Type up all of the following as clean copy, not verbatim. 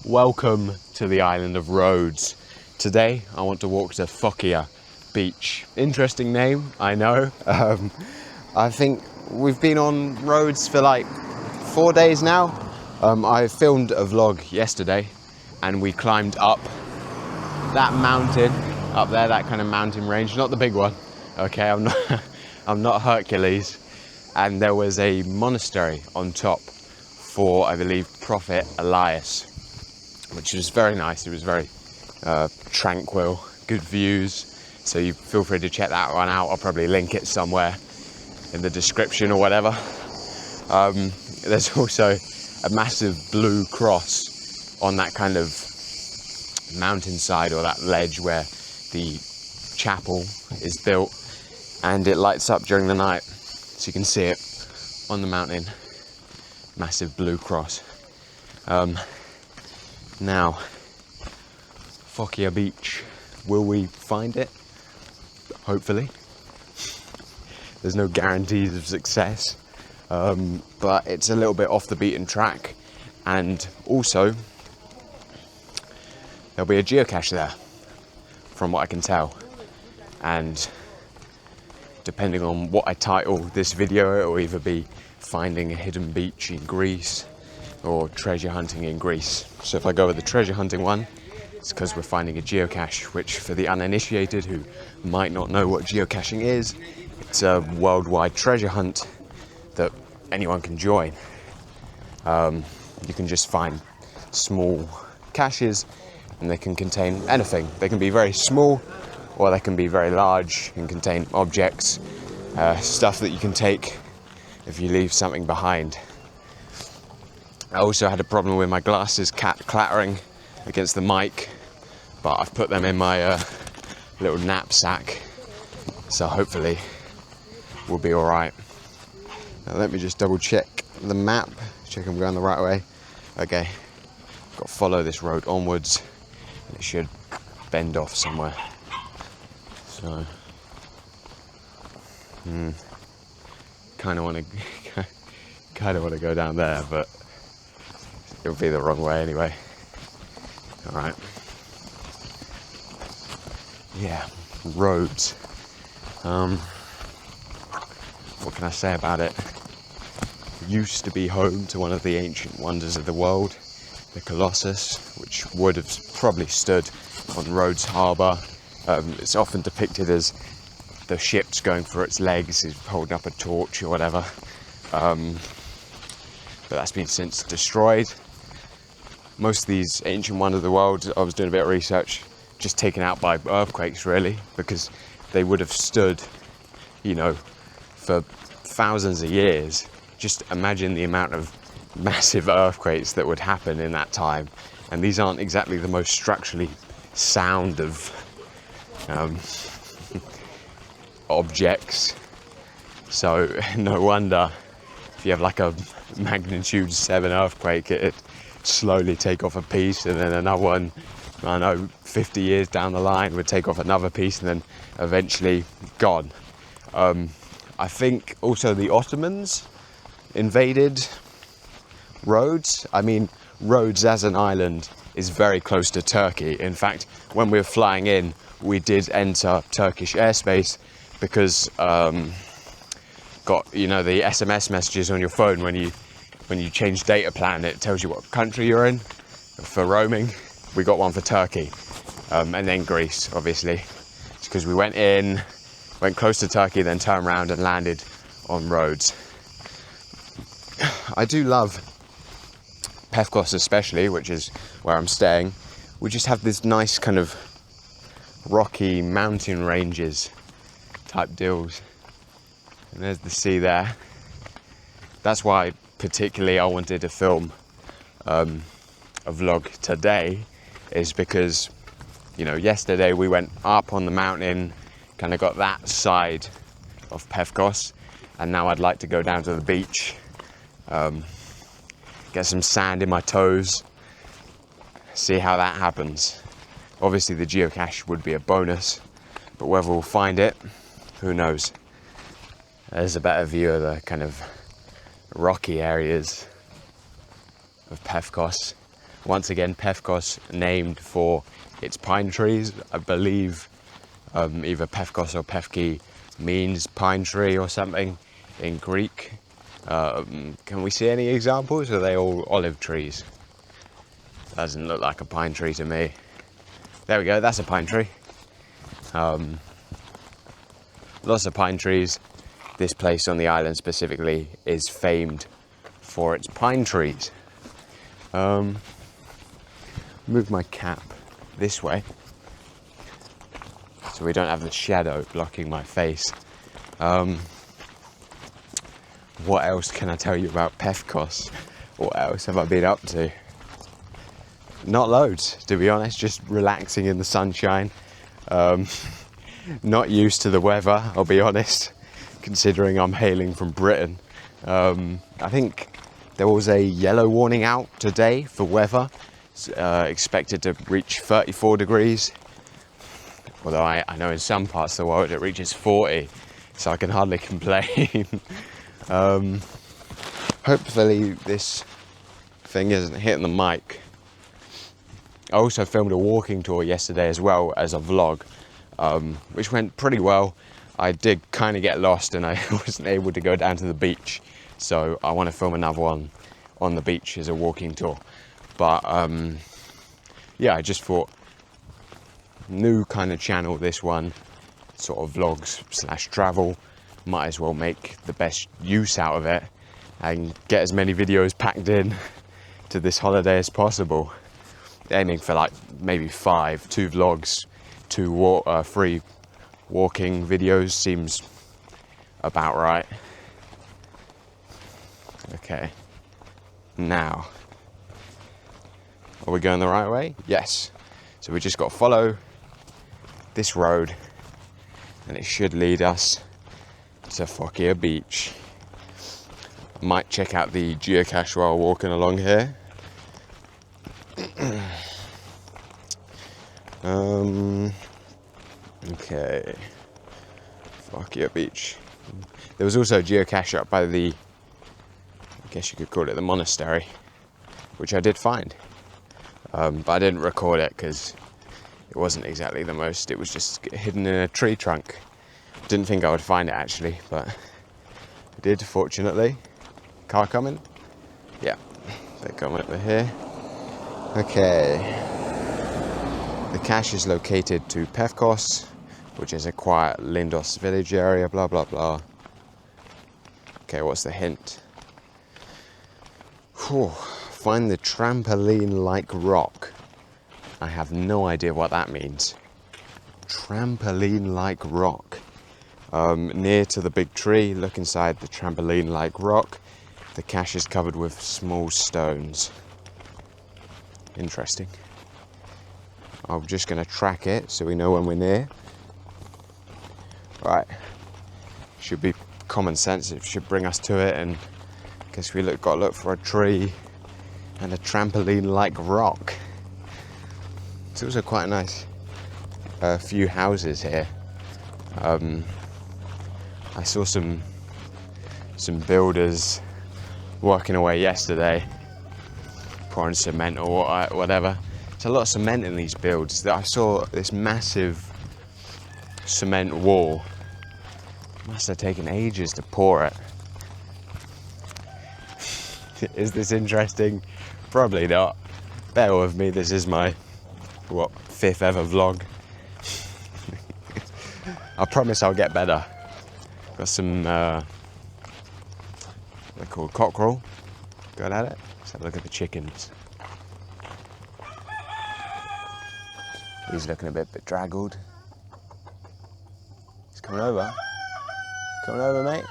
Welcome to the island of Rhodes. Today I want to walk to Pefkos beach. Interesting name, I know. I think we've been on Rhodes for like 4 days now. I filmed a vlog yesterday and we climbed up that mountain up there, that kind of mountain range, not the big one. Okay, I'm not Hercules. And there was a monastery on top for, I believe, Prophet Elias, which was very nice. It was very tranquil, good views. So you feel free to check that one out. I'll probably link it somewhere in the description or whatever. There's also a massive blue cross on that kind of mountainside or that ledge where the chapel is built, and it lights up during the night. So you can see it on the mountain. Massive blue cross. Now, Pefkos beach. Will we find it? Hopefully. There's no guarantees of success, but it's a little bit off the beaten track, and also there'll be a geocache there, from what I can tell. And depending on what I title this video, it will either be finding a hidden beach in Greece or treasure hunting in Greece. So if I go with the treasure hunting one, it's because we're finding a geocache, which for the uninitiated who might not know what geocaching is, it's a worldwide treasure hunt that anyone can join. You can just find small caches and they can contain anything. They can be very small or they can be very large and contain objects, stuff that you can take if you leave something behind. I also had a problem with my glasses clattering against the mic, but I've put them in my little knapsack, so hopefully we'll be alright. Now let me just double check the map, check I'm going the right way. Okay, got to follow this road onwards, it should bend off somewhere. So, kind of want to go down there, but it'll be the wrong way anyway. All right. Yeah, Rhodes. What can I say about it? It used to be home to one of the ancient wonders of the world, the Colossus, which would have probably stood on Rhodes Harbour. It's often depicted as the ship's going for its legs, is holding up a torch or whatever. But that's been since destroyed. Most of these ancient wonders of the world, I was doing a bit of research, just taken out by earthquakes really, because they would have stood, for thousands of years. Just imagine the amount of massive earthquakes that would happen in that time. And these aren't exactly the most structurally sound of objects. So no wonder if you have like a magnitude 7 earthquake, it'd slowly take off a piece, and then another one, I know, 50 years down the line would take off another piece, and then eventually gone. I think also the Ottomans invaded Rhodes. I mean, Rhodes as an island is very close to Turkey. In fact, when we were flying in, we did enter Turkish airspace because got the SMS messages on your phone when you change data plan, it tells you what country you're in for roaming. We got one for Turkey, and then Greece, obviously. It's because we went close to Turkey, then turned around and landed on Rhodes. I do love Pefkos especially, which is where I'm staying. We just have this nice kind of rocky mountain ranges type deals. And there's the sea there. That's why particularly I wanted to film a vlog today, is because yesterday we went up on the mountain, kind of got that side of Pefkos, and now I'd like to go down to the beach, get some sand in my toes, see how that happens. Obviously the geocache would be a bonus, but whether we'll find it, who knows. There's a better view of the kind of rocky areas of Pefkos. Once again, Pefkos named for its pine trees. I believe either Pefkos or Pefki means pine tree or something in Greek. Can we see any examples? Are they all olive trees? Doesn't look like a pine tree to me. There we go, that's a pine tree. Lots of pine trees. This place on the island specifically is famed for its pine trees. Move my cap this way so we don't have the shadow blocking my face. What else can I tell you about Pefkos? What else have I been up to? Not loads, to be honest, just relaxing in the sunshine. Not used to the weather, I'll be honest, considering I'm hailing from Britain. I think there was a yellow warning out today for weather, expected to reach 34 degrees. Although I know in some parts of the world it reaches 40, so I can hardly complain. Hopefully this thing isn't hitting the mic. I also filmed a walking tour yesterday as well as a vlog, which went pretty well. I did kind of get lost and I wasn't able to go down to the beach, so I want to film another one on the beach as a walking tour. But yeah, I just thought, new kind of channel this one, sort of vlogs / travel, might as well make the best use out of it and get as many videos packed in to this holiday as possible. Aiming for like maybe 5, 2 vlogs, 3 walking videos seems about right. Okay, now, are we going the right way? Yes. So we just got to follow this road and it should lead us to Pefkos Beach. Might check out the geocache while walking along here. Okay, Pefkos Beach. There was also a geocache up by the, I guess you could call it the monastery, which I did find, but I didn't record it because it wasn't exactly the most. It was just hidden in a tree trunk. Didn't think I would find it actually, but I did, fortunately. Car coming? Yeah, they're coming over here. Okay, the cache is located to Pefkos, which is a quiet Lindos village area, blah blah blah. Okay, what's the hint? Whew. Find the trampoline-like rock. I have no idea what that means. Trampoline-like rock. Near to the big tree, look inside the trampoline-like rock. The cache is covered with small stones. Interesting. I'm just going to track it so we know when we're near. Right. Should be common sense. It should bring us to it, and I guess we got to look for a tree and a trampoline-like rock. It's also quite a nice few houses here. I saw some builders working away yesterday, pouring cement or whatever. There's a lot of cement in these builds. I saw this massive cement wall. Must have taken ages to pour it. Is this interesting? Probably not. Bear with me, this is my, 5th ever vlog. I promise I'll get better. Got some, they're called cockerel. Good at it. Let's have a look at the chickens. He's looking a bit bedraggled. He's coming over. Coming over, mate.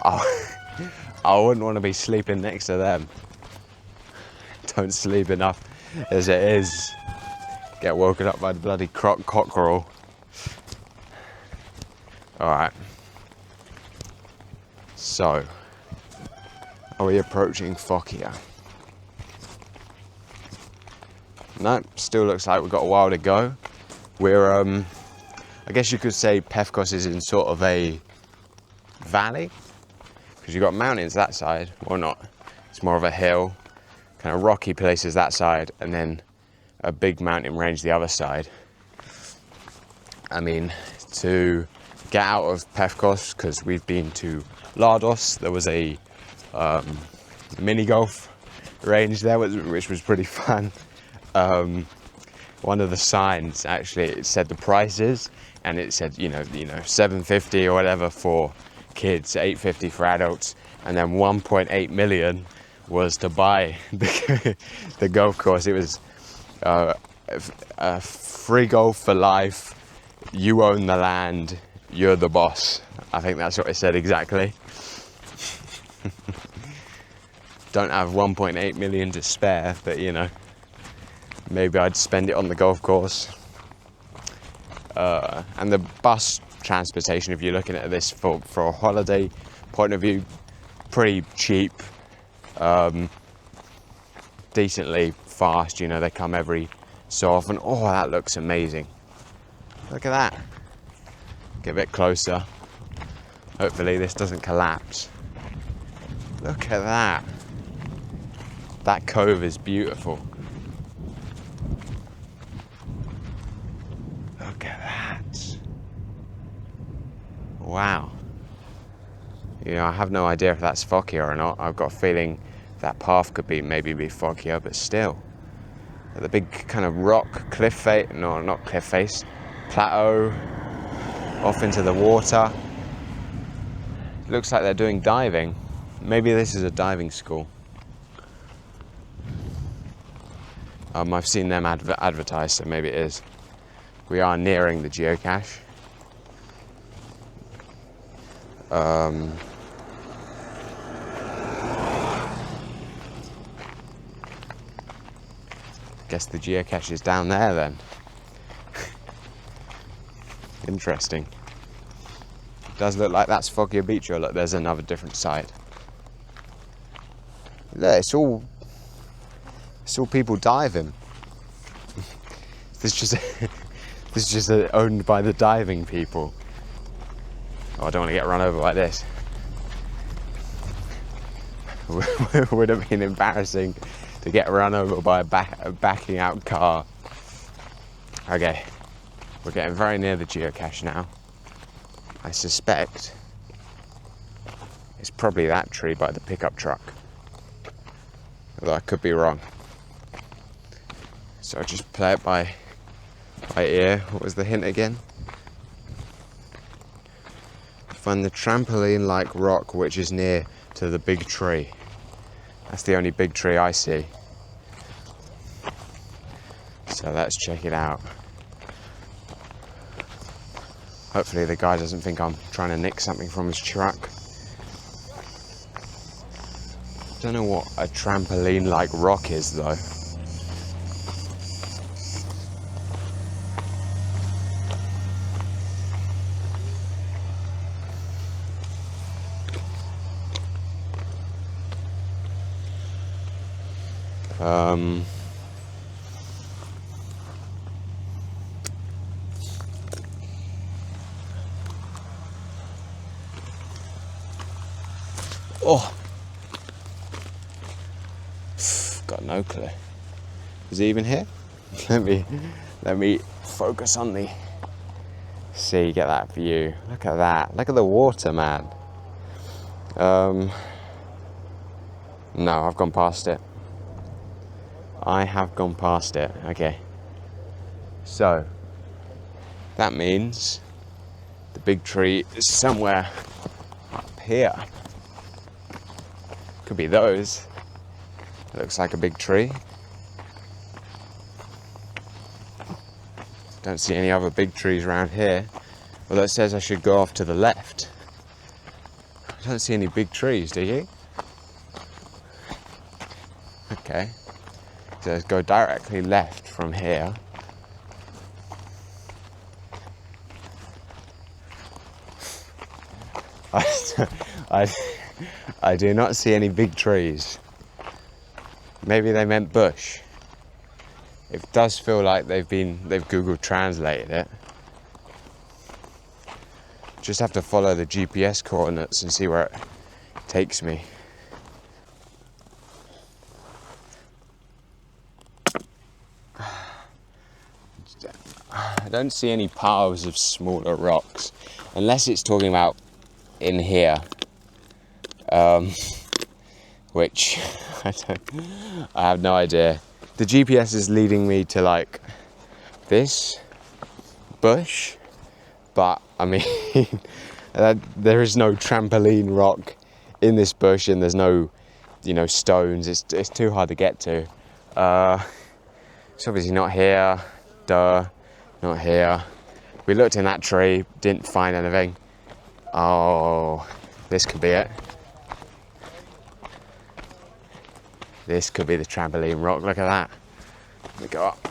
Oh, I wouldn't want to be sleeping next to them. Don't sleep enough as it is. Get woken up by the bloody cockerel. Alright. So, are we approaching Pefkos? No, still looks like we've got a while to go. We're, I guess you could say Pefkos is in sort of a valley, because you've got mountains that side, or not. It's more of a hill, kind of rocky places that side, and then a big mountain range the other side. I mean, to get out of Pefkos, because we've been to Rhodes, there was a mini golf range there, which was pretty fun. One of the signs, actually, it said the prices, and it said, you know, $750 or whatever for kids, $850 for adults, and then 1.8 million was to buy the golf course. It was a free golf for life. You own the land. You're the boss. I think that's what it said exactly. Don't have 1.8 million to spare, but you know, maybe I'd spend it on the golf course. And the bus transportation, if you're looking at this for a holiday point of view, pretty cheap, decently fast. You know, they come every so often. Oh, that looks amazing. Look at that. Get a bit closer. Hopefully this doesn't collapse. Look at that. That cove is beautiful. Look at that. Wow. You know, I have no idea if that's foggier or not. I've got a feeling that path could maybe be foggier, but still. The big kind of rock cliff face, no, not cliff face, plateau off into the water. Looks like they're doing diving. Maybe this is a diving school. I've seen them advertised, so maybe it is. We are nearing the geocache. Guess the geocache is down there then. Interesting. Does look like that's Foggier Beach, or look, there's another different side. Look, it's all people diving. This is just owned by the diving people. Oh, I don't want to get run over like this. Would have been embarrassing to get run over by a backing out car. Okay, we're getting very near the geocache now. I suspect it's probably that tree by the pickup truck, although I could be wrong. So I'll just play it by ear. What was the hint again? Find the trampoline-like rock which is near to the big tree. That's the only big tree I see. So let's check it out. Hopefully the guy doesn't think I'm trying to nick something from his truck. Don't know what a trampoline-like rock is though. Oh, got no clue. Is he even here? Let me focus on the sea. Get that view. Look at that. Look at the water, man. No, I've gone past it. I have gone past it. Okay. So that means the big tree is somewhere up here. Could be those. It looks like a big tree. Don't see any other big trees around here. Although it says I should go off to the left. I don't see any big trees, do you? Okay. So let's go directly left from here. I do not see any big trees. Maybe they meant bush. It does feel like they've Google translated it. Just have to follow the GPS coordinates and see where it takes me. I don't see any piles of smaller rocks, unless it's talking about in here, which I have no idea. The GPS is leading me to like this bush, but I mean there is no trampoline rock in this bush, and there's no, you know, stones. It's too hard to get to. It's obviously not here. Duh, not here. We looked in that tree, didn't find anything. Oh, this could be it. This could be the trampoline rock. Look at that. Let me go up.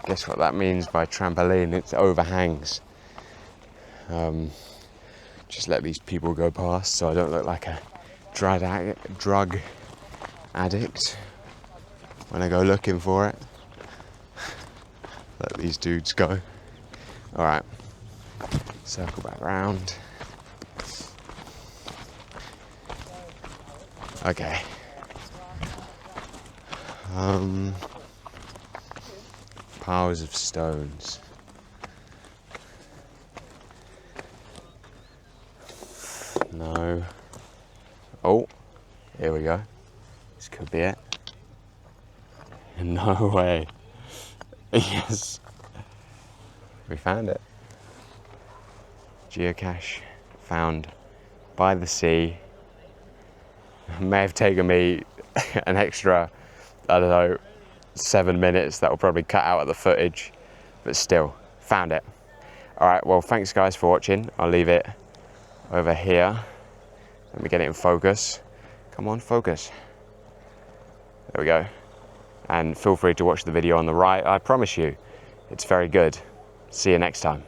Guess what that means by trampoline? It overhangs. Just let these people go past so I don't look like a drug addict when I go looking for it. Let these dudes go. Alright, circle back round. Okay. Piles of stones. No. Oh, here we go. This could be it. No way. Yes. We found it. Geocache found by the sea. May have taken me an extra, I don't know, 7 minutes. That will probably cut out of the footage, but still, found it. Alright, well, thanks guys for watching. I'll leave it over here. Let me get it in focus. Come on, focus. There we go. And feel free to watch the video on the right. I promise you, it's very good. See you next time.